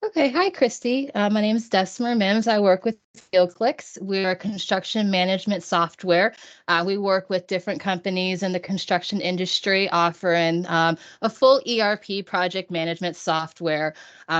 Okay, hi, Christy. My name is Desmer Mims. I work with Fieldclix. We're a construction management software. We work with different companies in the construction industry, offering a full ERP project management software.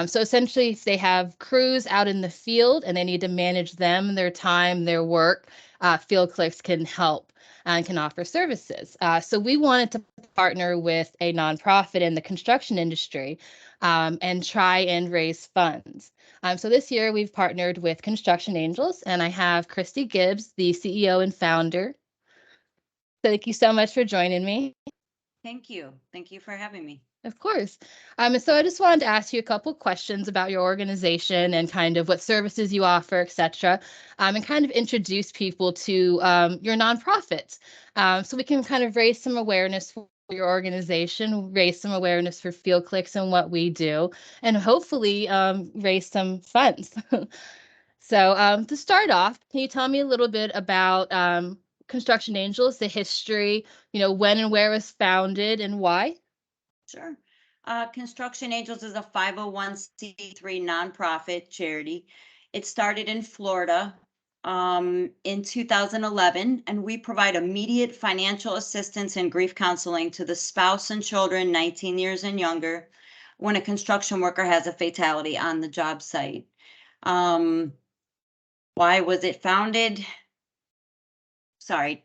So essentially, if they have crews out in the field and they need to manage them, their time, their work, Fieldclix can help and can offer services. So we wanted to partner with a nonprofit in the construction industry and try and raise funds. So this year we've partnered with Construction Angels, and I have Christy Gibbs, the CEO and founder. Thank you so much for joining me. Thank you. Thank you for having me. Of course. So I just wanted to ask you a couple questions about your organization and kind of what services you offer, et cetera, and kind of introduce people to your nonprofit. So we can kind of raise some awareness for your organization, raise some awareness for Fieldclicks and what we do, and hopefully raise some funds. So to start off, can you tell me a little bit about Construction Angels, the history, when and where it was founded and why? Sure. Construction Angels is a 501c3 nonprofit charity. It started in Florida in 2011, and we provide immediate financial assistance and grief counseling to the spouse and children 19 years and younger when a construction worker has a fatality on the job site. Um, why was it founded? Sorry.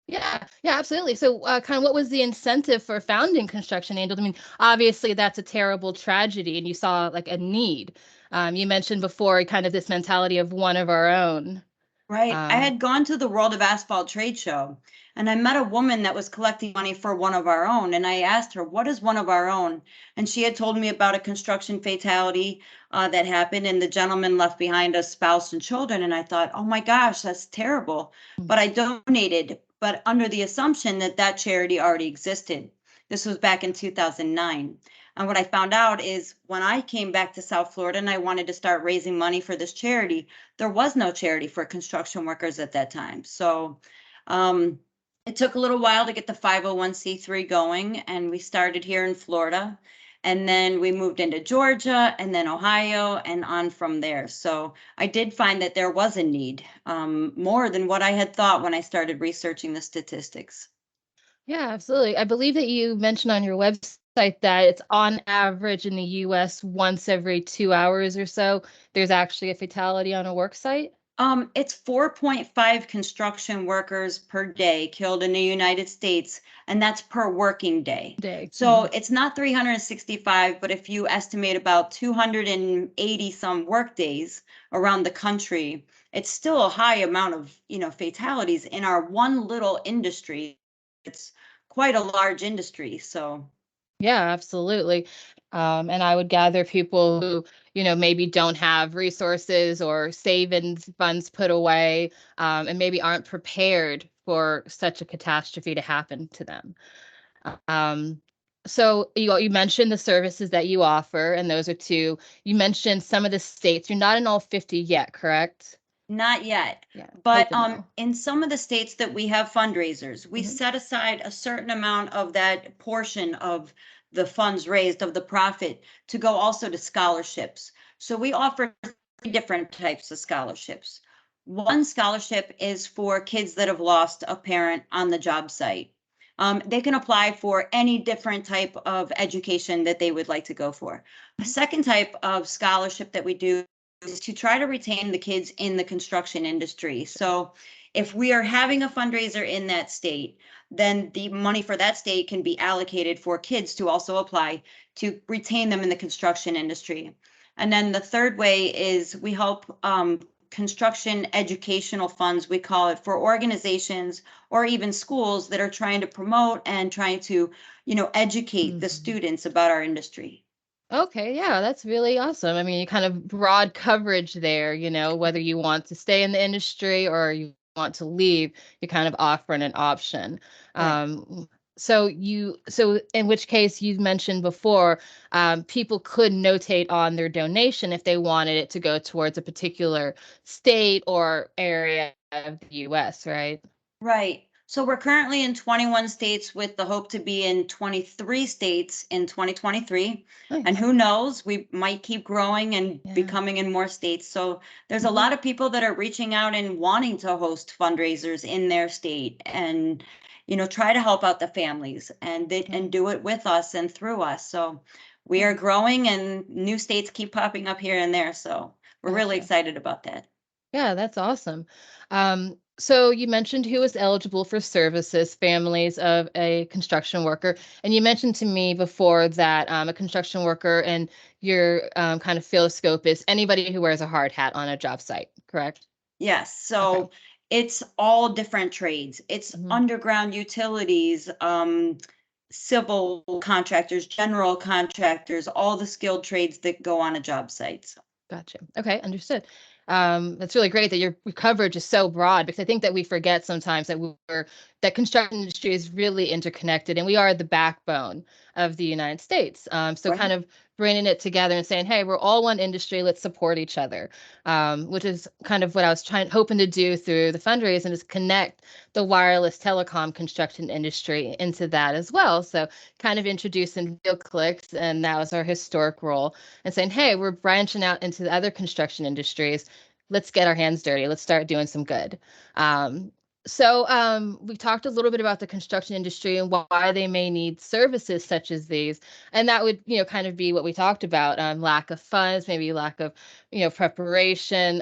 Yeah, absolutely. So, kind of what was the incentive for founding Construction Angels? I mean, obviously that's a terrible tragedy, and you saw like a need. You mentioned before kind of this mentality of one of our own. Right. I Um, had gone to the World of Asphalt trade show and I met a woman that was collecting money for one of our own. And I asked her, what is one of our own? And she had told me about a construction fatality that happened and the gentleman left behind a spouse and children. And I thought, oh my gosh, that's terrible. But I donated, but under the assumption that that charity already existed. This was back in 2009. And what I found out is when I came back to South Florida and I wanted to start raising money for this charity, there was no charity for construction workers at that time. So um, it took a little while to get the 501c3 going, and we started here in Florida. And then we moved into Georgia and then Ohio and on from there. So I did find that there was a need, more than what I had thought when I started researching the statistics. yeah, absolutely. I believe that you mentioned on your website that it's on average in the U.S. once every 2 hours or so, there's actually a fatality on a work site. It's 4.5 construction workers per day killed in the United States, and that's per working day. Day. So it's not 365, but if you estimate about 280 some work days around the country, it's still a high amount of, fatalities in our one little industry. It's quite a large industry. So Yeah, absolutely. And I would gather people who, maybe don't have resources or savings funds put away, and maybe aren't prepared for such a catastrophe to happen to them. Um, so you mentioned the services that you offer, and those are two. You mentioned some of the states. You're not in all 50 yet, correct? not yet, Yeah, but hoping though. in some of the states that we have fundraisers, we Mhm. set aside a certain amount of that portion of the funds raised of the profit to go also to scholarships. So we offer three different types of scholarships. One scholarship is for kids that have lost a parent on the job site. They can apply for any different type of education that they would like to go for. A second type of scholarship that we do is to try to retain the kids in the construction industry. So if we are having a fundraiser in that state, then the money for that state can be allocated for kids to also apply to retain them in the construction industry. And then the third way is we help construction educational funds, we call it, for organizations or even schools that are trying to promote and trying to, educate the Mhm. students about our industry. Okay, yeah, that's really awesome. I mean, you kind of broad coverage there, whether you want to stay in the industry or you want to leave, you're kind of offering an option. Right. So in which case you mentioned before, people could notate on their donation if they wanted it to go towards a particular state or area of the US, right? Right. So we're currently in 21 states with the hope to be in 23 states in 2023. And Nice. who knows, we might keep growing and Yeah. becoming in more states. So there's a Mhm. lot of people that are reaching out and wanting to host fundraisers in their state and, try to help out the families and Yeah. do it with us and through us. So we are Nice. growing and new states keep popping up here and there. So we're really Gotcha. excited about that. Yeah, that's awesome. So you mentioned who is eligible for services, families of a construction worker, and you mentioned to me before that a construction worker and your kind of field scope is anybody who wears a hard hat on a job site, correct? Yes, Okay. so it's all different trades. It's Mhm. underground utilities, civil contractors, general contractors, all the skilled trades that go on a job site. So, Gotcha. Okay, understood. That's really great that your coverage is so broad because I think that we forget sometimes that that construction industry is really interconnected and we are the backbone of the United States. So right, kind of bringing it together and saying, hey, we're all one industry, let's support each other, which is kind of what I was hoping to do through the fundraising is connect the wireless telecom construction industry into that as well. So kind of introducing Fieldclix, and that was our historic role and saying, hey, we're branching out into the other construction industries. Let's get our hands dirty. Let's start doing some good. We talked a little bit about the construction industry and why they may need services such as these. And that would, kind of be what we talked about, lack of funds, maybe lack of, preparation,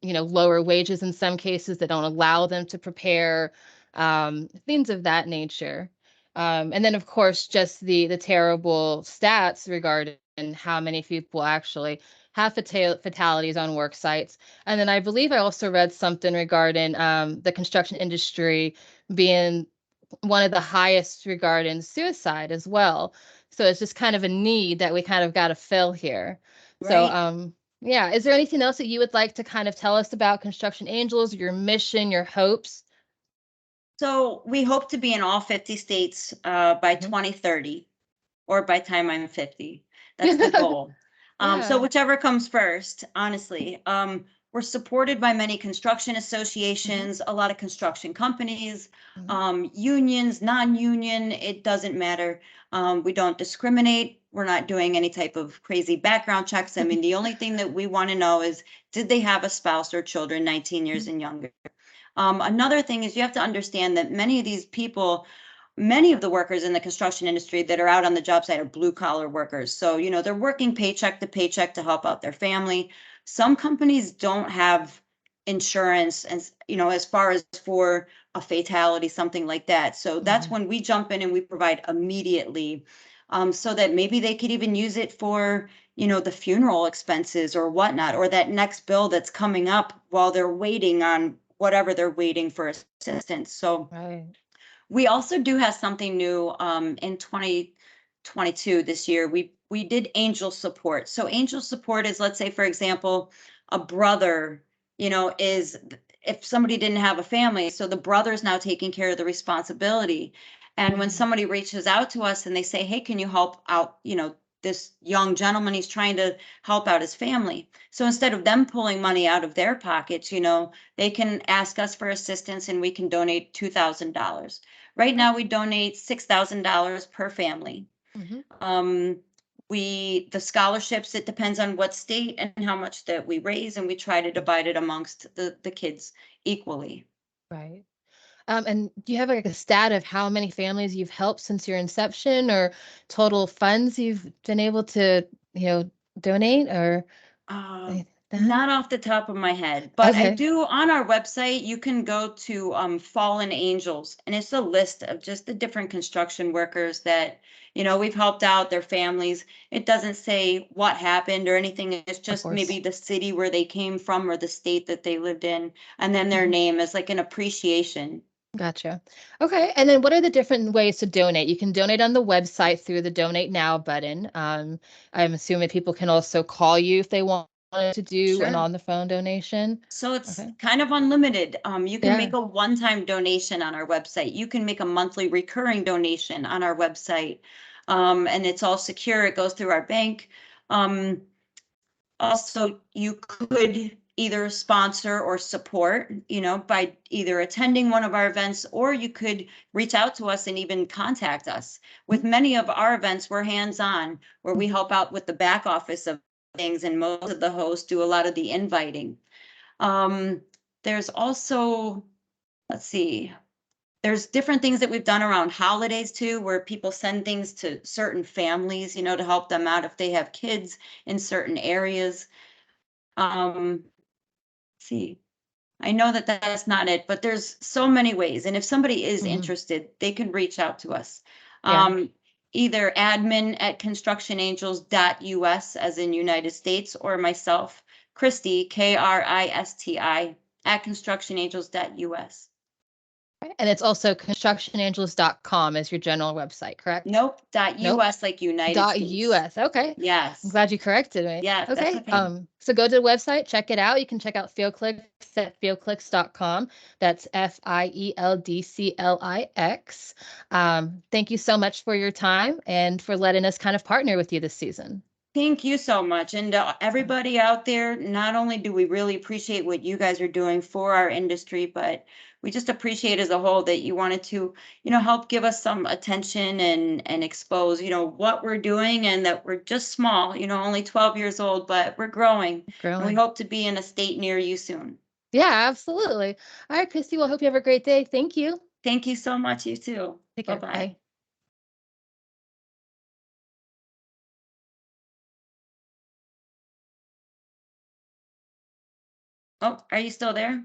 lower wages in some cases that don't allow them to prepare, things of that nature. And then, of course, just the terrible stats regarding how many people actually have fatalities on work sites. And then I believe I also read something regarding the construction industry being one of the highest regarding suicide as well. So it's just kind of a need that we kind of got to fill here. So, right. yeah, is there anything else that you would like to kind of tell us about Construction Angels, your mission, your hopes? So we hope to be in all 50 states by Mhm. 2030 or by time I'm 50. That's the goal. So Yeah. whichever comes first, honestly. We're supported by many construction Hmm. associations, a lot of construction companies, Hmm. unions, non-union, it doesn't matter. We don't discriminate. We're not doing any type of crazy background checks. I mean, the only thing that we want to know is, did they have a spouse or children 19 years and younger? Another thing is you have to understand that many of the workers in the construction industry that are out on the job site are blue collar workers. So, they're working paycheck to paycheck to help out their family. Some companies don't have insurance and, as far as for a fatality, something like that. So that's Hmm. when we jump in and we provide immediately, so that maybe they could even use it for, the funeral expenses or whatnot, or that next bill that's coming up while they're waiting on whatever they're waiting for assistance. So Right. we also do have something new in 2022 this year. We did angel support. So angel support is, let's say, for example, a brother, is if somebody didn't have a family, so the brother's now taking care of the responsibility. And when Mhm. somebody reaches out to us and they say, hey, can you help out, this young gentleman, he's trying to help out his family. So instead of them pulling money out of their pockets, they can ask us for assistance and we can donate $2,000. Right now, we donate $6,000 per family. Mhm. Um, the scholarships, it depends on what state and how much that we raise, and we try to divide it amongst the kids equally. Right. And do you have like a stat of how many families you've helped since your inception or total funds you've been able to, donate or Um, anything like that? Not off the top of my head, but I Okay. do on our website, you can go to Fallen Angels, and it's a list of just the different construction workers that, we've helped out their families. It doesn't say what happened or anything. It's Of just maybe course. the city where they came from or the state that they lived in, and then their Mhm. name is like an appreciation. Gotcha. Okay. And then what are the different ways to donate? You can donate on the website through the donate now button. I'm assuming people can also call you if they wanted to do an Sure. on the phone donation. So it's Okay. kind of unlimited. You can Yeah. make a one-time donation on our website. You can make a monthly recurring donation on our website. And it's all secure. It goes through our bank. Also, you could either sponsor or support, by either attending one of our events, or you could reach out to us and even contact us. With many of our events, we're hands-on, where we help out with the back office of things, and most of the hosts do a lot of the inviting. There's also, let's see, there's different things that we've done around holidays too, where people send things to certain families, to help them out if they have kids in certain areas. Let's see, I know that that's not it, but there's so many ways. And if somebody is interested, they can reach out to us. Either admin at constructionangels.us, as in United States, or myself, Christy, Kristi, at constructionangels.us. And it's also constructionangels.com as your general website, correct? Nope. Nope. .us, like United States. .us. Okay. Yes. I'm glad you corrected me. Yes, that's Okay. okay. So go to the website, check it out. You can check out Fieldclix at fieldclix.com. That's Fieldclix. Thank you so much for your time and for letting us kind of partner with you this season. Thank you so much. And everybody out there, not only do we really appreciate what you guys are doing for our industry, but we just appreciate as a whole that you wanted to, help give us some attention and expose, what we're doing, and that we're just small, only 12 years old, but we're growing. And we hope to be in a state near you soon. Yeah, absolutely. All right, Christy, well, hope you have a great day. Thank you. Thank you so much. You too. Take care. Bye-bye. Bye. Oh, are you still there?